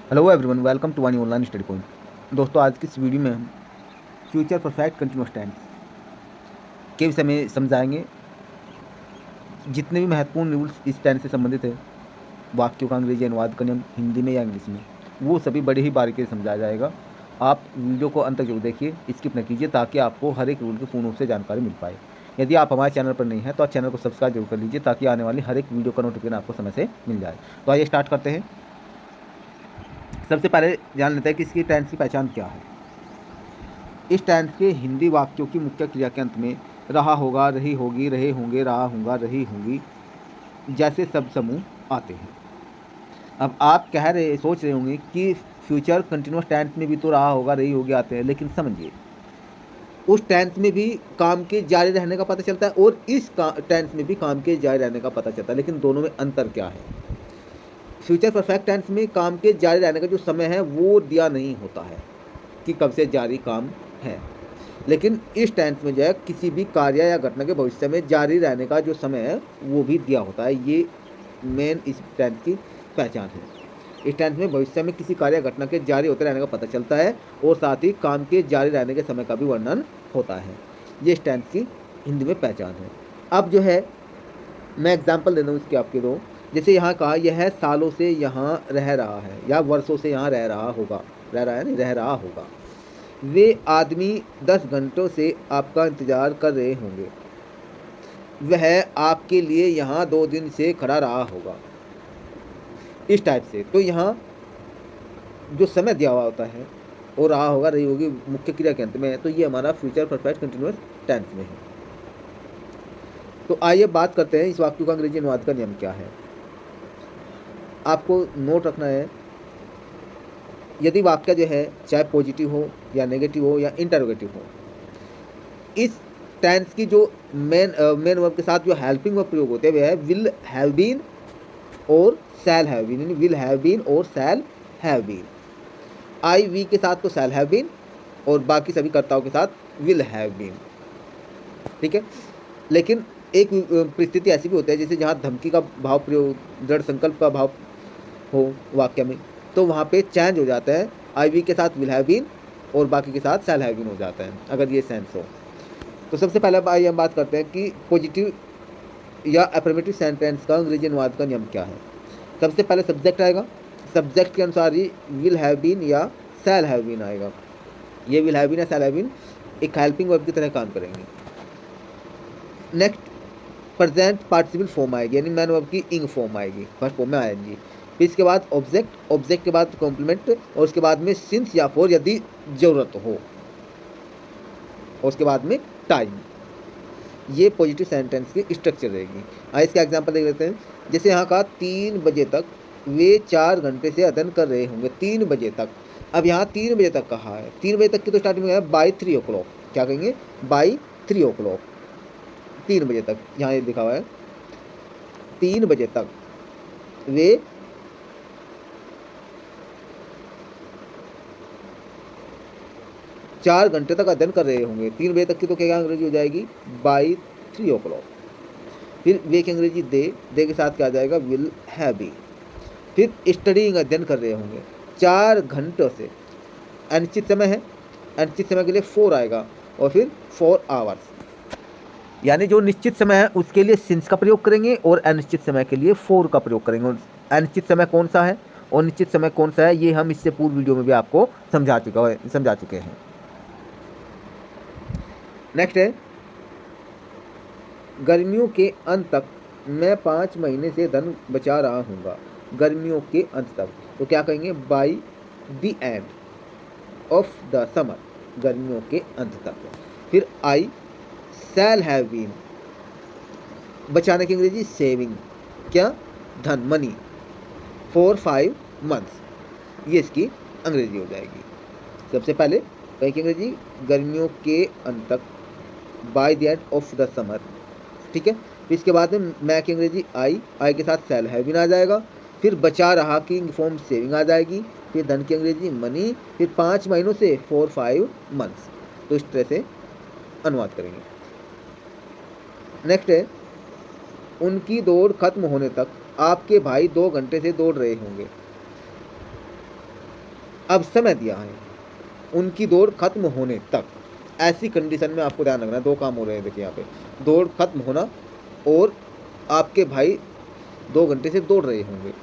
Hello everyone, welcome to one online study point. दोस्तों, आज की इस वीडियो में हम फ्यूचर परफेक्ट कंटिन्यूअस टेंस के विषय में समझाएंगे। जितने भी महत्वपूर्ण रूल्स इस टेंस से संबंधित है, वाक्यों का अंग्रेजी अनुवाद का नियम हिंदी में या इंग्लिश में, वो सभी बड़े ही बारीकी से समझाया जाएगा। आप वीडियो को अंत तक जरूर देखिए, स्किप न कीजिए, ताकि आपको हर एक रूल की पूर्ण रूप से जानकारी मिल पाए। यदि आप हमारे चैनल पर नहीं हैं तो आप चैनल को सब्सक्राइब जरूर कर लीजिए, ताकि आने वाली हर एक वीडियो का नोटिफिकेशन आपको समय से मिल जाए। तो आइए स्टार्ट करते हैं। सबसे पहले जान लेते हैं कि इसकी टेंस की पहचान क्या है। इस टेंस के हिंदी वाक्यों की मुख्य क्रिया के अंत में रहा होगा, रही होगी, रहे होंगे, रहा होगा, रही होंगी जैसे शब्द समूह आते हैं। अब आप सोच रहे होंगे कि फ्यूचर कंटिन्यूअस टेंस में भी तो रहा होगा, रही होगी आते हैं, लेकिन समझिए, उस टेंस में भी काम के जारी रहने का पता चलता है और इस टेंस में भी काम के जारी रहने का पता चलता है, लेकिन दोनों में अंतर क्या है। फ्यूचर परफेक्ट टेंस में काम के जारी रहने का जो समय है वो दिया नहीं होता है कि कब से जारी काम है, लेकिन इस टेंस में जो है किसी भी कार्य या घटना के भविष्य में जारी रहने का जो समय है वो भी दिया होता है। ये मेन इस टेंस की पहचान है। इस टेंस में भविष्य में किसी कार्य या घटना के जारी होते रहने का पता चलता है और साथ ही काम के जारी रहने के समय का भी वर्णन होता है। ये इस टेंस की हिंदी में पहचान है। अब जो है मैं एग्जाम्पल दे दूँ इसके आपके दो। जैसे यहाँ कहा, यह सालों से यहाँ रह रहा है या वर्षों से यहाँ रह रहा होगा, रह रहा है नहीं, रह रहा होगा। वे आदमी 10 घंटों से आपका इंतज़ार कर रहे होंगे। वह आपके लिए यहाँ 2 दिन से खड़ा रहा होगा। इस टाइप से तो यहाँ जो समय दिया हुआ होता है और रहा होगा, रही होगी मुख्य क्रिया के अंत में है, तो ये हमारा फ्यूचर परफेक्ट कंटिन्यूअस टेंस में है। तो आइए बात करते हैं इस वाक्य का अंग्रेजी अनुवाद का नियम क्या है। आपको नोट रखना है, यदि वाक्य जो है चाहे पॉजिटिव हो या नेगेटिव हो या इंटरोगेटिव हो, इस टेंस की जो मेन वर्ब के साथ जो हेल्पिंग वर्ब प्रयोग होते हैं वे है विल हैव बीन और शैल हैव बीन, यानी विल हैव बीन और shall have been. I we के साथ तो शैल हैव बीन और बाकी सभी कर्ताओं के साथ विल हैव बीन। ठीक है, लेकिन एक परिस्थिति ऐसी भी होती है जैसे जहाँ धमकी का भाव प्रयोग, दृढ़ संकल्प का भाव हो वाक्य में, तो वहाँ पे चेंज हो जाता है, आई वी के साथ विल हैव बीन और बाकी के साथ शैल हैव बीन हो जाता है, अगर ये सेंस हो। तो सबसे पहले आइए हम बात करते हैं कि पॉजिटिव या अफर्मेटिव सेंटेंस का अंग्रेजी अनुवाद का नियम क्या है। सबसे पहले सब्जेक्ट आएगा, सब्जेक्ट के अनुसार ही विल हैव बीन या शैल हैव बीन आएगा। ये विल हैव बीन या शैल हैव बीन एक हेल्पिंग वर्ब की तरह काम करेंगे। नेक्स्ट प्रेजेंट पार्टिसिपल फॉर्म आएगी, यानी मैन वर्ब की इंग फॉर्म आएगी, फर्स्ट फॉर्म में आएंगी। फिर इसके बाद ऑब्जेक्ट, ऑब्जेक्ट के बाद कॉम्प्लीमेंट और उसके बाद में सिंस या फॉर यदि जरूरत हो, और उसके बाद में टाइम। ये पॉजिटिव सेंटेंस की स्ट्रक्चर रहेगी। आइए इसका एग्जांपल देख लेते हैं। जैसे यहाँ का 3 बजे तक वे 4 घंटे से अध्ययन कर रहे होंगे। 3 बजे तक, अब यहाँ 3 बजे तक कहा है, 3 बजे तक की तो स्टार्टिंग में है बाई 3 o'clock, क्या कहेंगे, बाई 3 o'clock, 3 बजे तक यहाँ ये लिखा हुआ है। 3 बजे तक वे 4 घंटे तक अध्ययन कर रहे होंगे। 3 बजे तक की तो क्या अंग्रेजी हो जाएगी, बाई 3 o'clock। फिर वे की अंग्रेजी दे के साथ क्या आ जाएगा, विल हैव बी। फिर स्टडीइंग, अध्ययन कर रहे होंगे। 4 घंटों से, अनिश्चित समय है, अनिश्चित समय के लिए 4 आएगा और फिर 4 आवर्स, यानी जो निश्चित समय है उसके लिए सिंस का प्रयोग करेंगे और अनिश्चित समय के लिए 4 का प्रयोग करेंगे। और अनिश्चित समय कौन सा है और निश्चित समय कौन सा है, ये हम इससे पूर्व वीडियो में भी आपको समझा चुके हैं। नेक्स्ट है, गर्मियों के अंत तक मैं 5 महीने से धन बचा रहा हूँगा। गर्मियों के अंत तक तो क्या कहेंगे, by the end of the summer, गर्मियों के अंत तक। फिर आई शैल हैव बीन, बचाने की अंग्रेजी सेविंग, क्या, धन, मनी, फॉर 5 months, ये इसकी अंग्रेजी हो जाएगी। सबसे पहले कहीं की अंग्रेजी, गर्मियों के अंत तक, by the end of the summer, ठीक है। फिर इसके बाद में मैं की अंग्रेजी आई के साथ शैल हैव बीन आ जाएगा। फिर बचा रहा की फॉर्म सेविंग आ जाएगी। फिर धन की अंग्रेजी मनी। फिर 5 महीनों से 4 5 months, तो इस तरह से अनुवाद करेंगे। नेक्स्ट है, उनकी दौड़ खत्म होने तक आपके भाई 2 घंटे से दौड़ रहे होंगे। अब समय दिया है उनकी दौड़ खत्म होने तक। ऐसी कंडीशन में आपको ध्यान रखना है, 2 काम हो रहे हैं देखिए यहाँ पे, दौड़ खत्म होना और आपके भाई 2 घंटे से दौड़ रहे होंगे,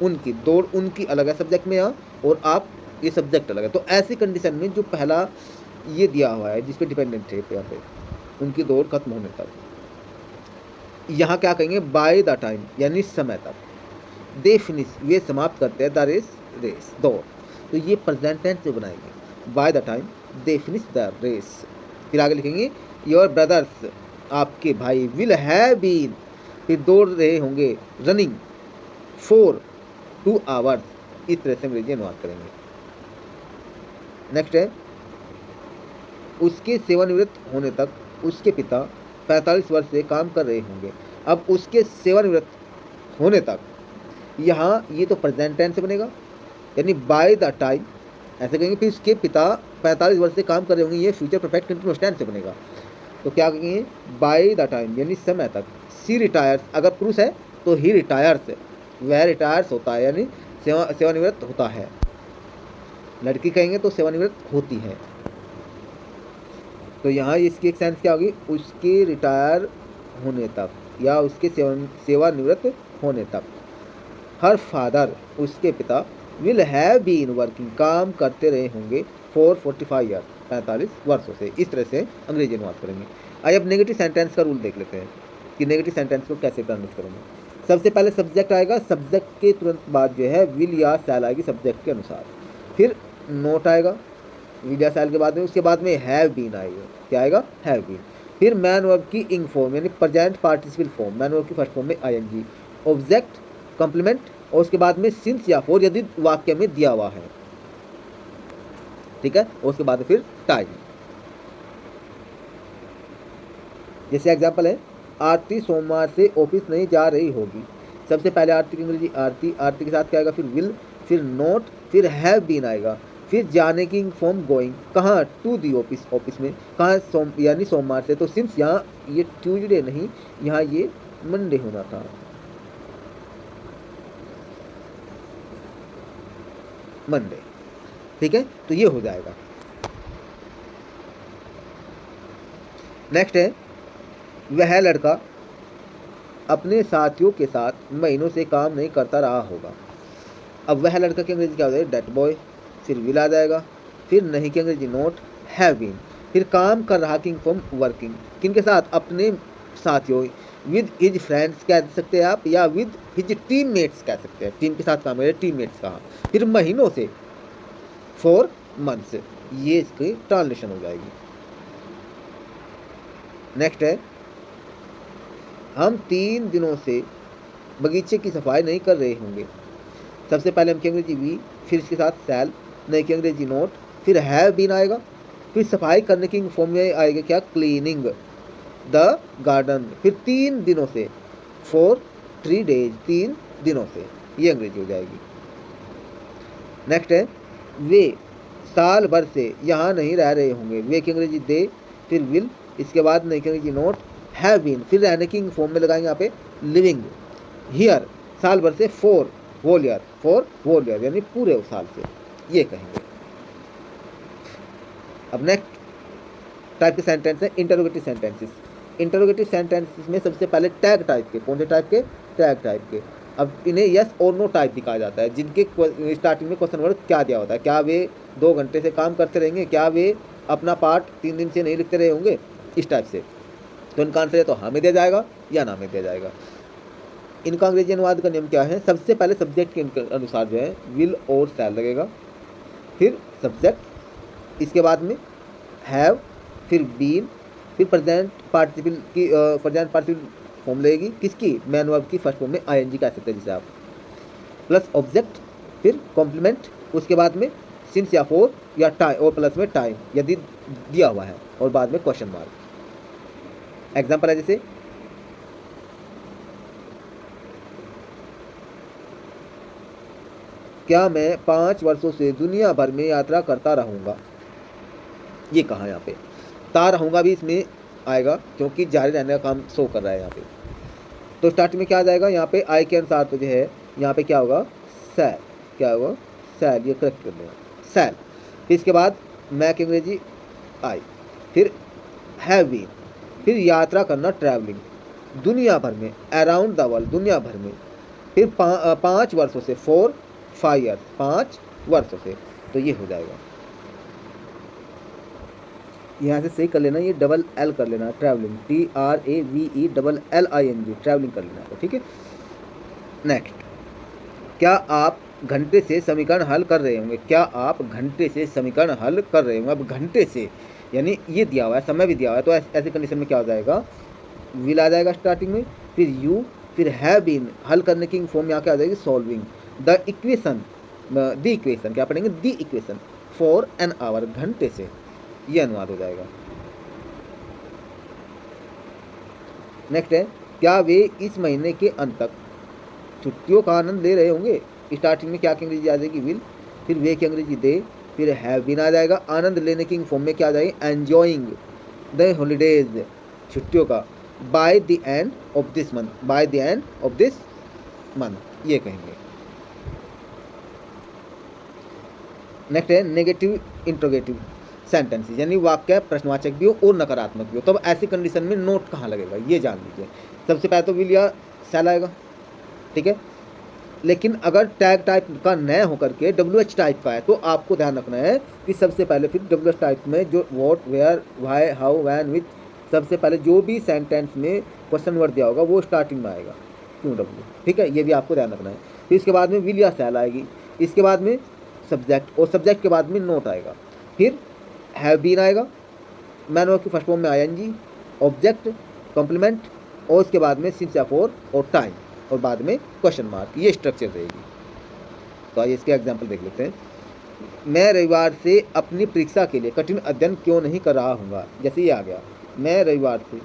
उनकी दौड़ उनकी अलग है सब्जेक्ट में यहाँ, और आप ये सब्जेक्ट अलग है। तो ऐसी कंडीशन में जो पहला ये दिया हुआ है जिस पे डिपेंडेंट है यहाँ पे, उनकी दौड़ खत्म होने तक, यहाँ क्या कहेंगे, बाय द टाइम यानी समय तक, दे फिनिश वे समाप्त करते हैं, द रेस दौड़, तो ये प्रेजेंट टेंस से बनाएंगे, by the time they finish the race. फिर आगे लिखेंगे योर ब्रदर्स आपके भाई विल हैव बीन फिर दौड़ रहे होंगे, रनिंग फॉर 2 आवर्स, इस तरह से अंग्रेजी अनुवाद करेंगे। नेक्स्ट है उसके सेवानिवृत्त होने तक उसके पिता 45 वर्ष से काम कर रहे होंगे। अब उसके सेवानिवृत्त होने तक, यहाँ ये तो प्रेजेंट टेंस से बनेगा यानी बाय द टाइम ऐसे कहेंगे, फिर उसके पिता 45 वर्ष से काम कर रहे होंगे, ये फ्यूचर परफेक्ट कंटिन्यूअस टेंस से बनेगा। तो क्या कहेंगे, बाय द टाइम यानी समय तक, सी रिटायर्स अगर पुरुष है तो ही रिटायर्स, वह रिटायर्स होता है यानी सेवानिवृत्त होता है, लड़की कहेंगे तो सेवानिवृत्त होती है। तो यहाँ इसकी एक सेंस क्या होगी, उसके रिटायर होने तक या उसके सेवानिवृत्त होने तक। हर फादर उसके पिता विल हैव बीन वर्किंग काम करते रहे होंगे फॉर 45 ईयर 45 वर्षों से, इस तरह से अंग्रेजी अनुवाद करेंगे। आइए अब नेगेटिव सेंटेंस का रूल देख लेते हैं कि नेगेटिव सेंटेंस को कैसे ट्रांसलेट करेंगे। सबसे पहले सब्जेक्ट आएगा, सब्जेक्ट के तुरंत बाद जो है विल या शैल आएगी सब्जेक्ट के अनुसार, फिर नोट आएगा विल या शैल के बाद में, उसके बाद में हैव बीन आएगा, क्या आएगा, हैव बीन, फिर मैन वर्ब की इंग फॉर्म यानी present participle form, man verb की फर्स्ट फॉर्म में आईएनजी, ऑब्जेक्ट कॉम्प्लीमेंट, और उसके बाद में सिंस या फॉर यदि वाक्य में दिया हुआ है, ठीक है, और उसके बाद फिर टाइम। जैसे एग्जांपल है, आरती सोमवार से ऑफिस नहीं जा रही होगी। सबसे पहले आरती की अंग्रेजी आरती, आरती के साथ क्या आएगा, फिर विल, फिर नोट, फिर हैव बीन आएगा, फिर जाने की फॉर्म गोइंग, कहाँ, टू दी ऑफिस, ऑफिस में, कहाँ यानी सोमवार से, तो सिंस यहाँ ये ट्यूजडे नहीं, यहाँ ये मंडे होना था, मंडे, ठीक है, तो ये हो जाएगा। नेक्स्ट है वह लड़का अपने साथियों के साथ महीनों से काम नहीं करता रहा होगा। अब वह लड़का की अंग्रेजी क्या हो जाएगी, डेट बॉय, फिर विल आ जाएगा, फिर नहीं की अंग्रेजी नोट, हैव बीन, फिर काम कर रहा किंग फॉर्म वर्किंग, किन के साथ, अपने साथियों, विद हिज फ्रेंड्स कह सकते हैं आप, या विद हिज टीममेट्स कह सकते हैं, टीम के साथ काम है, टीममेट्स कहा, फिर महीनों से 4 मंथ्स, ये इसकी ट्रांसलेशन हो जाएगी। नेक्स्ट है हम 3 दिनों से बगीचे की सफाई नहीं कर रहे होंगे। सबसे पहले हम की अंग्रेजी वी, फिर इसके साथ सैल, नहीं की अंग्रेजी नोट, फिर हैव बीन आएगा, फिर सफाई करने की फॉर्म में आएगा क्या, क्लीनिंग द गार्डन, फिर 3 दिनों से, 3 डेज 3 दिनों से, ये अंग्रेजी हो जाएगी। नेक्स्ट है वे साल भर से यहाँ नहीं रह रहे होंगे। वे की अंग्रेजी दे, फिर विल, इसके बाद नहीं की अंग्रेजी नोट, हैव बीन, फिर रहने की फॉर्म में लगाएंगे यहाँ पे लिविंग हियर, साल भर से, 4 होल ईयर यानी पूरे साल से, ये कहेंगे। अब नेक्स्ट टाइप के सेंटेंस है इंटरोगेटिव सेंटेंसेस। इंटरोगेटिव सेंटेंसेस में सबसे पहले टैग टाइप के, कौन से टाइप के, टैग टाइप के। अब इन्हें यस और नो टाइप भी कहा जाता है, जिनके स्टार्टिंग में क्वेश्चन वर्ड क्या दिया होता है, क्या वे 2 घंटे से काम करते रहेंगे, क्या वे अपना पार्ट 3 दिन से नहीं लिखते रहे होंगे, इस टाइप से। तो इनका आंसर है तो हाँ में दिया जाएगा या ना में दिया जाएगा। इनका अंग्रेजी अनुवाद का नियम क्या है, सबसे पहले सब्जेक्ट के अनुसार जो है विल और शैल लगेगा, फिर सब्जेक्ट, इसके बाद में हैव, फिर बीन, फिर प्रेजेंट पार्टिसिपल की प्रेजेंट पार्टिसिपल फॉर्म लगेगी, किसकी, मैन वर्ब की फर्स्ट फॉर्म में आईएनजी कह सकते हैं जिसे आप, प्लस ऑब्जेक्ट, फिर कॉम्प्लीमेंट, उसके बाद में सिंस या फॉर या टाइम, और प्लस में टाइम यदि दिया हुआ है, और बाद में क्वेश्चन मार्क। एग्जाम्पल है जैसे क्या मैं 5 वर्षों से दुनिया भर में यात्रा करता रहूँगा, ये कहा यहाँ पे, ता रहूँगा भी इसमें आएगा क्योंकि जारी रहने का काम शो कर रहा है यहाँ पे। तो स्टार्ट में क्या आ जाएगा, यहाँ पे आई के अनुसार तो जो है यहाँ पे क्या होगा, सैल, क्या होगा, सेल, ये करेक्ट कर लेना, सेल। फिर इसके बाद मैं की अंग्रेजी आई, फिर हैव बीन, फिर यात्रा करना ट्रैवलिंग, दुनिया भर में, अराउंड द वर्ल्ड, दुनिया भर में। फिर 5 वर्षों से, 4-5 ईयर्स, 5 वर्षों से, तो ये हो जाएगा। यहाँ से सही कर लेना, ये डबल एल कर लेना, ट्रैवलिंग, TRAVELLING, ट्रैवलिंग कर लेना, ठीक है। नेक्स्ट, क्या आप घंटे से समीकरण हल कर रहे होंगे? क्या आप घंटे से समीकरण हल कर रहे होंगे? अब घंटे से यानी ये दिया हुआ है, समय भी दिया हुआ है, तो ऐसे कंडीशन में क्या हो जाएगा, विल आ जाएगा स्टार्टिंग में, फिर यू, फिर हैव बीन, हल करने की फॉर्म यहाँ क्या आ जाएगी, सॉल्विंग द इक्वेशन, क्या पढ़ेंगे, the equation for an hour, घंटे से, ये अनुवाद हो जाएगा। नेक्स्ट है, क्या वे इस महीने के अंत तक छुट्टियों का आनंद ले रहे होंगे? स्टार्टिंग में क्या की अंग्रेजी आ जाएगी, विल, फिर वे की अंग्रेजी दे, फिर हैव बीन आ जाएगा, आनंद लेने की फॉर्म में क्या आ जाएगी, एंजॉइंग द हॉलीडेज, छुट्टियों का, by the end of this month, by the end of this month, ये कहेंगे। नेक्स्ट है नेगेटिव इंट्रोगेटिव सेंटेंसेस, यानी वाक्य प्रश्नवाचक भी हो और नकारात्मक भी हो, तब ऐसी कंडीशन में नोट कहाँ लगेगा, ये जान लीजिए। सबसे पहले तो विल या शैल आएगा, ठीक है। लेकिन अगर टैग टाइप का न होकर के WH टाइप का है, तो आपको ध्यान रखना है कि सबसे पहले फिर WH टाइप में जो what, where, why, how, when, which, सबसे पहले जो भी सेंटेंस में क्वेश्चन वर्ड दिया होगा वो स्टार्टिंग में आएगा, क्यों W, ठीक है, ये भी आपको ध्यान रखना है। फिर इसके बाद में विल या शैल आएगी, इसके बाद में सब्जेक्ट, और सब्जेक्ट के बाद में नोट आएगा, फिर हैव बीन आएगा, मैन वर्ब की फर्स्ट फॉर्म में ING, ऑब्जेक्ट, कॉम्प्लीमेंट, और उसके बाद में सिंस या फॉर और टाइम, और बाद में क्वेश्चन मार्क, ये स्ट्रक्चर रहेगी। तो आइए इसके एग्जांपल देख लेते हैं। मैं रविवार से अपनी परीक्षा के लिए कठिन अध्ययन क्यों नहीं कर रहा हूँगा, जैसे ये आ गया, मैं रविवार से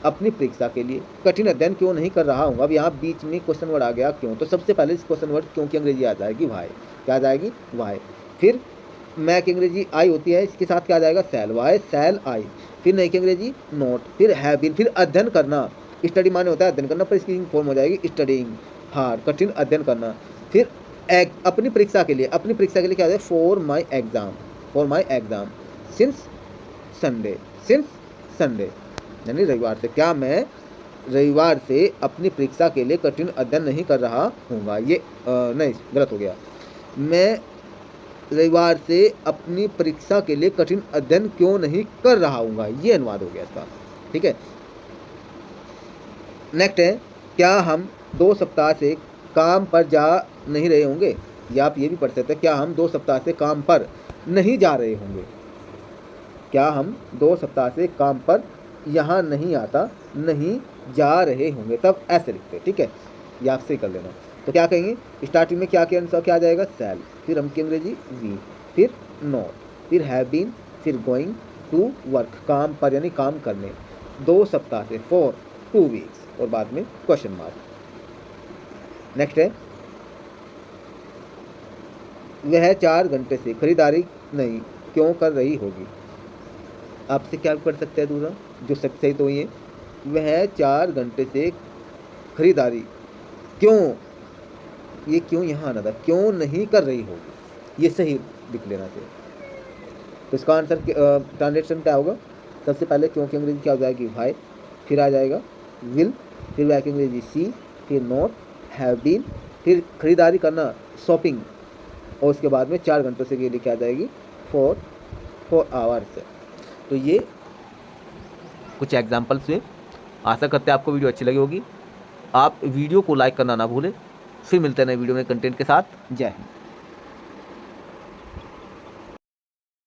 अपनी परीक्षा के लिए कठिन अध्ययन क्यों नहीं कर रहा हूँ। अब यहाँ बीच में क्वेश्चन वर्ड आ गया क्यों, तो सबसे पहले इस क्वेश्चन वर्ड क्यों की अंग्रेजी आ जाएगी वाई, क्या आ जाएगी, वाई। फिर मैं की अंग्रेजी आई होती है, इसके साथ क्या आ जाएगा, सेल, वाई सेल आई। फिर नहीं की अंग्रेजी नोट, फिर हैव बीन, फिर अध्ययन करना, स्टडी माने होता है अध्ययन करना, पर इसकी फॉर्म हो जाएगी स्टडीइंग हार्ड, कठिन अध्ययन करना। फिर अपनी परीक्षा के लिए, अपनी परीक्षा के लिए क्या आ जाए, for my exam, for my exam, since Sunday, since Sunday, यानी रविवार से, क्या मैं रविवार से अपनी परीक्षा के लिए कठिन अध्ययन नहीं कर रहा हूँगा, ये नहीं, गलत हो गया, मैं रविवार से अपनी परीक्षा के लिए कठिन अध्ययन क्यों नहीं कर रहा हूँगा, ये अनुवाद हो गया इसका, ठीक है। नेक्स्ट है, क्या हम 2 सप्ताह से काम पर जा नहीं रहे होंगे, या आप ये भी पढ़ सकते हैं, क्या हम 2 सप्ताह से काम पर नहीं जा रहे होंगे, क्या हम 2 सप्ताह से काम पर, यहाँ नहीं आता, नहीं जा रहे होंगे, तब ऐसे लिखते हैं, ठीक है, ये आपसे कर लेना। तो क्या कहेंगे, स्टार्टिंग में क्या के अनुसार क्या आ जाएगा, सेल, फिर हम की अंग्रेजी वी, फिर नॉट, फिर हैव बीन, फिर गोइंग टू वर्क, काम पर यानी काम करने, 2 सप्ताह से, फॉर 2 वीक्स, और बाद में क्वेश्चन मार्क। नेक्स्ट है, वह 4 घंटे से खरीदारी नहीं क्यों कर रही होगी, आपसे क्या पढ़ सकते हैं दूसरा, जो सब सही तो ये, वह 4 घंटे से खरीदारी क्यों, ये क्यों यहाँ आना था, क्यों नहीं कर रही होगी, ये सही लिख लेना चाहिए। तो इसका आंसर ट्रांसलेशन क्या होगा, सबसे पहले क्यों की अंग्रेजी क्या हो जाएगी, वाई, फिर आ जाएगा विल, फिर वह की अंग्रेजी सी, फिर नॉट, हैव बीन, फिर खरीदारी करना शॉपिंग, और उसके बाद में 4 घंटों से के लिए क्या आ जाएगी, 4 आवर्स। तो ये कुछ एग्जाम्पल्स हुए, आशा करते हैं आपको वीडियो अच्छी लगी होगी। आप वीडियो को लाइक करना ना भूलें। फिर मिलते हैं नए वीडियो में कंटेंट के साथ। जय हिंद।